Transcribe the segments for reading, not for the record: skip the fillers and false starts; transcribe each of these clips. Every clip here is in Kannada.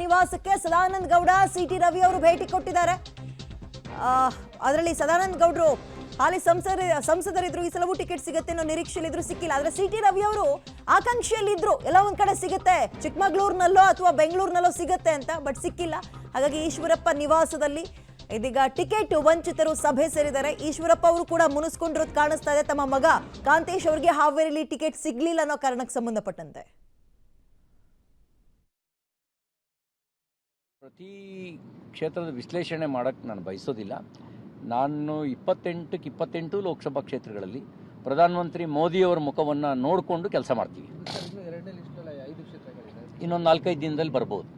ನಿವಾಸಕ್ಕೆ ಸದಾನಂದ ಗೌಡ ಸಿಟಿ ರವಿ ಅವರು ಭೇಟಿ ಕೊಟ್ಟಿದ್ದಾರೆ. ಅದರಲ್ಲಿ ಸದಾನಂದ ಗೌಡರು ಹಾಲಿ ಸಂಸದರಿದ್ರು, ಈ ಸಲವೂ ಟಿಕೆಟ್ ಸಿಗುತ್ತೆ ಅನ್ನೋ ನಿರೀಕ್ಷೆಯಲ್ಲಿದ್ರು, ಸಿಕ್ಕಿಲ್ಲ. ಆದ್ರೆ ಸಿಟಿ ರವಿ ಅವರು ಆಕಾಂಕ್ಷೆಯಲ್ಲಿದ್ರು ಎಲ್ಲ ಒಂದ್ ಕಡೆ ಸಿಗುತ್ತೆ, ಚಿಕ್ಕಮಗಳೂರಿನಲ್ಲೋ ಅಥವಾ ಬೆಂಗಳೂರಿನಲ್ಲೋ ಸಿಗುತ್ತೆ ಅಂತ, ಬಟ್ ಸಿಕ್ಕಿಲ್ಲ. ಹಾಗಾಗಿ ಈಶ್ವರಪ್ಪ ನಿವಾಸದಲ್ಲಿ ಇದೀಗ ಟಿಕೆಟ್ ವಂಚಿತರು ಸಭೆ ಸೇರಿದ್ದಾರೆ. ಈಶ್ವರಪ್ಪ ಅವರು ಕೂಡ ಮುನಿಸ್ಕೊಂಡಿರೋದು ಕಾಣಿಸ್ತಾ ಇದೆ. ತಮ್ಮ ಮಗ ಕಾಂತೇಶ್ ಅವರಿಗೆ ಹಾವೇರಿಲಿ ಟಿಕೆಟ್ ಸಿಗ್ಲಿಲ್ಲ ಅನ್ನೋ ಕಾರಣಕ್ಕೆ ಸಂಬಂಧಪಟ್ಟಂತೆ ಪ್ರತಿ ಕ್ಷೇತ್ರದ ವಿಶ್ಲೇಷಣೆ ಮಾಡಕ್ಕೆ ನಾನು ಬಯಸೋದಿಲ್ಲ. ನಾನು 28 ಲೋಕಸಭಾ ಕ್ಷೇತ್ರಗಳಲ್ಲಿ ಪ್ರಧಾನಮಂತ್ರಿ ಮೋದಿಯವರ ಮುಖವನ್ನು ನೋಡಿಕೊಂಡು ಕೆಲಸ ಮಾಡ್ತೀವಿ. ಇನ್ನೊಂದು 4-5 ದಿನದಲ್ಲಿ ಬರ್ಬೋದು.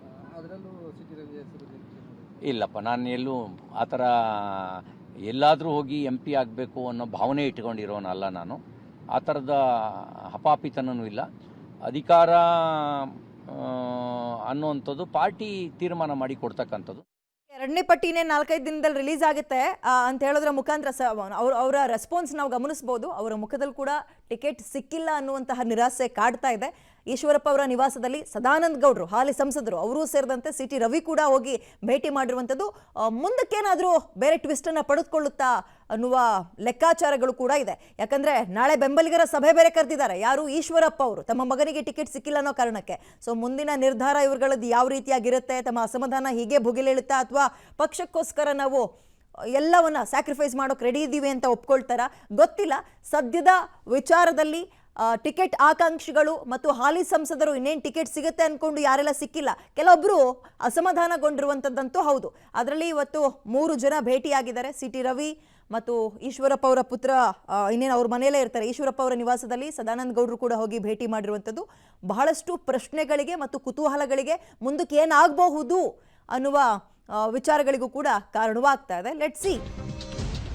ಇಲ್ಲಪ್ಪ, ನಾನು ಎಲ್ಲೂ ಆ ಥರ ಎಲ್ಲಾದರೂ ಹೋಗಿ MP ಆಗಬೇಕು ಅನ್ನೋ ಭಾವನೆ ಇಟ್ಕೊಂಡಿರೋನಲ್ಲ. ನಾನು ಆ ಥರದ ಹಪಾಪಿತನೂ ಇಲ್ಲ. ಅಧಿಕಾರ ಅನ್ನುವಂಥದ್ದು ಪಾರ್ಟಿ ತೀರ್ಮಾನ ಮಾಡಿ ಕೊಡ್ತಕ್ಕಂಥದ್ದು. ಎರಡನೇ ಪಟ್ಟಿನೇ 4-5 ದಿನದಲ್ಲಿ ರಿಲೀಸ್ ಆಗುತ್ತೆ ಅಂತ ಹೇಳೋದ್ರ ಮುಖಾಂತರ ಅವರ ರೆಸ್ಪಾನ್ಸ್ ನಾವು ಗಮನಿಸಬಹುದು. ಅವರ ಮುಖದಲ್ಲಿ ಕೂಡ ಟಿಕೆಟ್ ಸಿಕ್ಕಿಲ್ಲ ಅನ್ನುವಂತಹ ನಿರಾಸೆ ಕಾಡ್ತಾ ಇದೆ. ಈಶ್ವರಪ್ಪ ಅವರ ನಿವಾಸದಲ್ಲಿ ಸದಾನಂದ ಗೌಡರು ಹಾಲಿ ಸಂಸದರು ಅವರೂ ಸೇರಿದಂತೆ ಸಿಟಿ ರವಿ ಕೂಡ ಹೋಗಿ ಭೇಟಿ ಮಾಡಿರುವಂಥದ್ದು ಮುಂದಕ್ಕೇನಾದರೂ ಬೇರೆ ಟ್ವಿಸ್ಟ್ ಅನ್ನ ಪಡೆದುಕೊಳ್ಳುತ್ತಾ ಅನ್ನುವ ಲೆಕ್ಕಾಚಾರಗಳು ಕೂಡ ಇದೆ. ಯಾಕಂದ್ರೆ ನಾಳೆ ಬೆಂಬಲಿಗರ ಸಭೆ ಬೇರೆ ಕರೆದಿದ್ದಾರೆ. ಯಾರು? ಈಶ್ವರಪ್ಪ ಅವರು ತಮ್ಮ ಮಗನಿಗೆ ಟಿಕೆಟ್ ಸಿಕ್ಕಿಲ್ಲ ಅನ್ನೋ ಕಾರಣಕ್ಕೆ. ಸೊ ಮುಂದಿನ ನಿರ್ಧಾರ ಇವ್ರಗಳದ್ದು ಯಾವ ರೀತಿಯಾಗಿರುತ್ತೆ? ತಮ್ಮ ಅಸಮಾಧಾನ ಹೀಗೆ ಭುಗಿಲೇಳುತ್ತಾ ಅಥವಾ ಪಕ್ಷಕ್ಕೋಸ್ಕರ ನಾವು ಎಲ್ಲವನ್ನ ಸ್ಯಾಕ್ರಿಫೈಸ್ ಮಾಡೋಕೆ ರೆಡಿ ಇದ್ದೀವಿ ಅಂತ ಒಪ್ಕೊಳ್ತಾರ ಗೊತ್ತಿಲ್ಲ. ಸದ್ಯದ ವಿಚಾರದಲ್ಲಿ ಟಿಕೆಟ್ ಆಕಾಂಕ್ಷಿಗಳು ಮತ್ತು ಹಾಲಿ ಸಂಸದರು ಇನ್ನೇನು ಟಿಕೆಟ್ ಸಿಗುತ್ತೆ ಅನ್ಕೊಂಡು ಯಾರೆಲ್ಲ ಸಿಕ್ಕಿಲ್ಲ, ಕೆಲವೊಬ್ಬರು ಅಸಮಾಧಾನಗೊಂಡಿರುವಂಥದ್ದಂತೂ ಹೌದು. ಅದರಲ್ಲಿ ಇವತ್ತು 3 ಜನ ಭೇಟಿಯಾಗಿದ್ದಾರೆ. ಸಿಟಿ ರವಿ ಮತ್ತು ಈಶ್ವರಪ್ಪ ಅವರ ಪುತ್ರ ಇನ್ನೇನು ಅವ್ರ ಮನೆಯಲ್ಲೇ ಇರ್ತಾರೆ. ಈಶ್ವರಪ್ಪ ಅವರ ನಿವಾಸದಲ್ಲಿ ಸದಾನಂದ ಗೌಡರು ಕೂಡ ಹೋಗಿ ಭೇಟಿ ಮಾಡಿರುವಂಥದ್ದು ಬಹಳಷ್ಟು ಪ್ರಶ್ನೆಗಳಿಗೆ ಮತ್ತು ಕುತೂಹಲಗಳಿಗೆ ಮುಂದಕ್ಕೆ ಏನಾಗಬಹುದು ಅನ್ನುವ ವಿಚಾರಗಳಿಗೂ ಕೂಡ ಕಾರಣವಾಗ್ತಾ ಇದೆ. Let's see